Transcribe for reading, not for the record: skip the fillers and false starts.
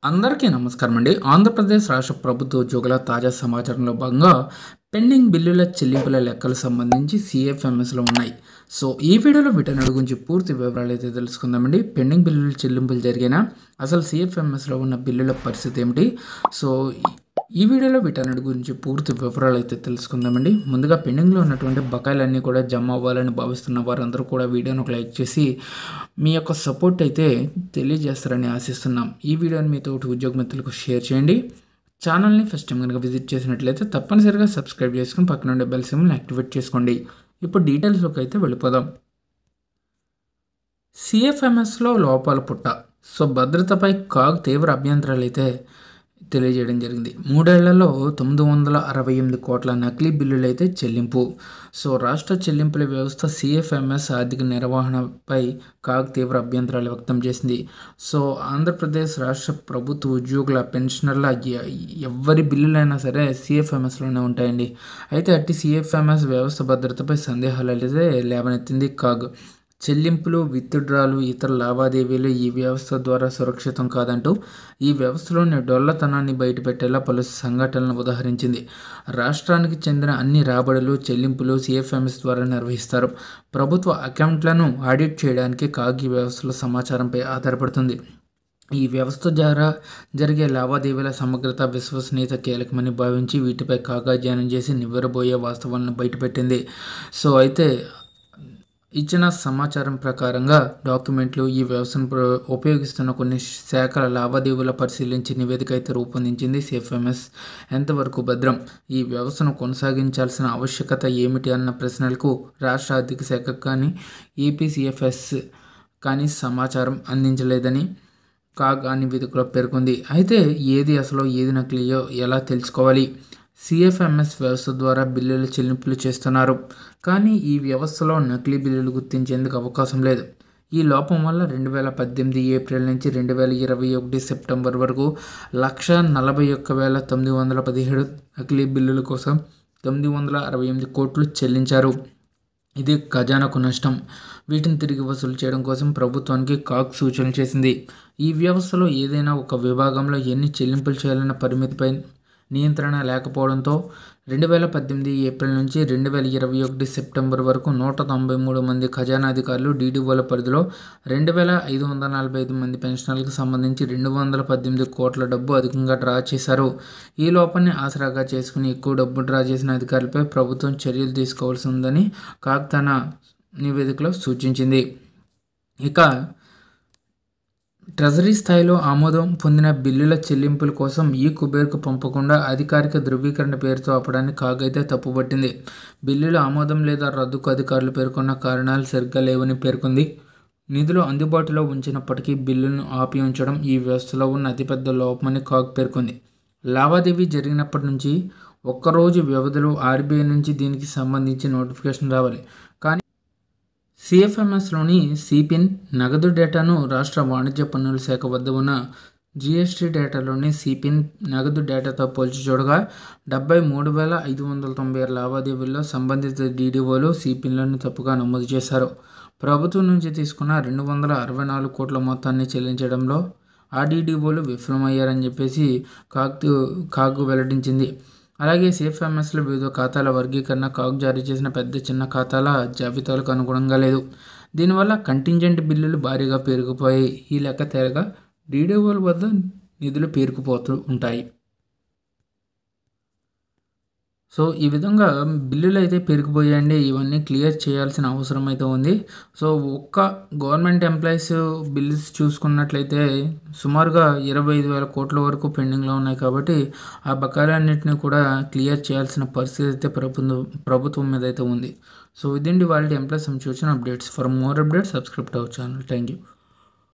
అందరికీ నమస్కారం అండి. ఆంధ్రప్రదేశ్ రాష్ట్ర ప్రభుత్వ ఉద్యోగుల తాజా సమాచారంలో భాగంగా పెండింగ్ బిల్లుల చెల్లింపుల లెక్కలు సంబంధించి సిఎఫ్ఎంఎస్లో ఉన్నాయి. సో ఈ వీడియోలో వీటన్నిటి గురించి పూర్తి వివరాలు అయితే తెలుసుకుందామండి. పెండింగ్ బిల్లుల చెల్లింపులు జరిగినా అసలు సిఎఫ్ఎంఎస్లో ఉన్న బిల్లుల పరిస్థితి ఏమిటి? సో ఈ వీడియోలో వీటన్నిటి గురించి పూర్తి వివరాలు అయితే తెలుసుకుందామండి. ముందుగా పెండింగ్లో ఉన్నటువంటి బకాయిలన్నీ కూడా జమ అవ్వాలని భావిస్తున్న వారందరూ కూడా వీడియోను ఒక లైక్ చేసి మీ యొక్క సపోర్ట్ అయితే తెలియజేస్తారని ఆశిస్తున్నాం. ఈ వీడియోని మీతో ఉద్యోగ మిత్రులకు షేర్ చేయండి. ఛానల్ని ఫస్ట్ టైం కనుక విజిట్ చేసినట్లయితే తప్పనిసరిగా సబ్స్క్రైబ్ చేసుకుని పక్కన ఉండే బెల్ సింబల్ని యాక్టివేట్ చేసుకోండి. ఇప్పుడు డీటెయిల్స్లోకి అయితే వెళ్ళిపోదాం. సిఎఫ్ఎంఎస్లో లోపాల పుట్ట. సో భద్రతపై కాగ్ తీవ్ర అభ్యంతరాలు అయితే తెలియజేయడం జరిగింది. 3 ఏళ్లలో 968 కోట్ల నకిలీ బిల్లులు అయితే చెల్లింపు. సో రాష్ట్ర చెల్లింపుల వ్యవస్థ సిఎఫ్ఎంఎస్ ఆర్థిక నిర్వహణపై కాగ్ తీవ్ర అభ్యంతరాలు వ్యక్తం చేసింది. సో ఆంధ్రప్రదేశ్ రాష్ట్ర ప్రభుత్వ ఉద్యోగుల పెన్షనర్ల ఎవరి బిల్లులైనా సరే సిఎఫ్ఎంఎస్లోనే ఉంటాయండి. అయితే అట్టి సిఎఫ్ఎంఎస్ వ్యవస్థ భద్రతపై సందేహాలు అయితే లేవనెత్తింది కాగ్. చెల్లింపులు, విత్డ్రాలు, ఇతర లావాదేవీలు ఈ వ్యవస్థ ద్వారా సురక్షితం కాదంటూ ఈ వ్యవస్థలోని డొల్లతనాన్ని బయటపెట్టేలా పలు సంఘటనలను ఉదహరించింది. రాష్ట్రానికి చెందిన అన్ని రాబడులు, చెల్లింపులు సిఎఫ్ఎంఎస్ ద్వారా నిర్వహిస్తారు. ప్రభుత్వ అకౌంట్లను ఆడిట్ చేయడానికి కాగ్ ఈ వ్యవస్థలో సమాచారంపై ఆధారపడుతుంది. ఈ వ్యవస్థ ద్వారా జరిగే లావాదేవీల సమగ్రత, విశ్వసనీయత కీలకమని భావించి వీటిపై కాగ్ అధ్యయనం చేసి నివ్వెరబోయే వాస్తవాలను బయటపెట్టింది. సో అయితే ఇచ్చిన సమాచారం ప్రకారంగా డాక్యుమెంట్లు ఈ వ్యవస్థను ఉపయోగిస్తున్న కొన్ని శాఖల లావాదేవీల పరిశీలించి నివేదిక అయితే రూపొందించింది. సిఎఫ్ఎంఎస్ ఎంతవరకు భద్రం, ఈ వ్యవస్థను కొనసాగించాల్సిన ఆవశ్యకత ఏమిటి అన్న ప్రశ్నలకు రాష్ట్ర ఆర్థిక శాఖ కానీ ఏపీసీఎఫ్ఎస్ కానీ సమాచారం అందించలేదని కాగ్ ఆ నివేదికలో పేర్కొంది. అయితే ఏది అసలు ఏది నకిలీయో ఎలా తెలుసుకోవాలి? సిఎఫ్ఎంఎస్ వ్యవస్థ ద్వారా బిల్లుల చెల్లింపులు చేస్తున్నారు, కానీ ఈ వ్యవస్థలో నకిలీ బిల్లులు గుర్తించేందుకు అవకాశం లేదు. ఈ లోపం వల్ల 2018 ఏప్రిల్ నుంచి 2021 సెప్టెంబర్ వరకు 141,917 నకిలీ బిల్లుల కోసం 968 కోట్లు చెల్లించారు. ఇది ఖజానాకు నష్టం. వీటిని తిరిగి వసూలు చేయడం కోసం ప్రభుత్వానికి కాగ్ సూచన చేసింది. ఈ వ్యవస్థలో ఏదైనా ఒక విభాగంలో ఎన్ని చెల్లింపులు చేయాలన్న పరిమితిపై నియంత్రణ లేకపోవడంతో 2018 ఏప్రిల్ నుంచి 2021 సెప్టెంబర్ వరకు 193 మంది ఖజానాధికారులు డీడీఓల పరిధిలో 2,545 మంది పెన్షనర్లకు సంబంధించి 218 కోట్ల డబ్బు అధికంగా డ్రా చేశారు. ఈ లోపాన్ని ఆసరాగా చేసుకుని ఎక్కువ డబ్బు డ్రా చేసిన అధికారులపై ప్రభుత్వం చర్యలు తీసుకోవాల్సి ఉందని కాగ్ తన నివేదికలో సూచించింది. ఇక ట్రెజరీ స్థాయిలో ఆమోదం పొందిన బిల్లుల చెల్లింపుల కోసం ఈ కుబేర్కు పంపకుండా అధికారిక ధృవీకరణ పేరుతో ఆపడాన్ని కాగ్ అయితే తప్పుపట్టింది. బిల్లుల ఆమోదం లేదా రద్దుకు అధికారులు పేర్కొన్న కారణాలు సరిగ్గా లేవని పేర్కొంది. నిధులు అందుబాటులో ఉంచినప్పటికీ బిల్లులను ఆపి ఉంచడం ఈ వ్యవస్థలో ఉన్న అతిపెద్ద లోపమని కాగ్ పేర్కొంది. లావాదేవీ జరిగినప్పటి నుంచి ఒక్కరోజు వ్యవధిలో ఆర్బీఐ నుంచి దీనికి సంబంధించి నోటిఫికేషన్ రావాలి. కానీ సిఎఫ్ఎంఎస్లోని సిపిన్ నగదు డేటాను రాష్ట్ర వాణిజ్య పన్నుల శాఖ వద్ద ఉన్న జిఎస్టీ డేటాలోని సిపిన్ నగదు డేటాతో పోల్చి చూడగా 73,596 లావాదేవీల్లో సంబంధిత డీడీఓలు సిపిన్లను తప్పుగా నమోదు చేశారు. ప్రభుత్వం నుంచి తీసుకున్న 264 కోట్ల మొత్తాన్ని చెల్లించడంలో ఆ డీడీఓలు విఫలమయ్యారని చెప్పేసి కాగ్ వెల్లడించింది. అలాగే సిఎఫ్ఎంఎస్లో వివిధ ఖాతాల వర్గీకరణ కాగ్ జారీ చేసిన పెద్ద చిన్న ఖాతాల జాబితాలకు అనుగుణంగా లేదు. దీనివల్ల కంటింజెంట్ బిల్లులు భారీగా పేరుకుపోయాయి. ఈ లెక్క తేరగా డీడీఓల వద్ద నిధులు పేరుకుపోతూ ఉంటాయి. సో ఈ విధంగా బిల్లులు అయితే పెరిగిపోయాయండి. ఇవన్నీ క్లియర్ చేయాల్సిన అవసరం అయితే ఉంది. సో ఒక్క గవర్నమెంట్ ఎంప్లాయీస్ బిల్స్ చూసుకున్నట్లయితే సుమారుగా 25,000 కోట్ల వరకు పెండింగ్లో ఉన్నాయి. కాబట్టి ఆ బకాయిలన్నింటినీ కూడా క్లియర్ చేయాల్సిన పరిస్థితి అయితే ప్రభుత్వం మీద అయితే ఉంది. సో ఇదండి వాళ్ళ ఎంప్లాయీస్ సంబంధించిన updates. For more updates subscribe to our channel. Thank you.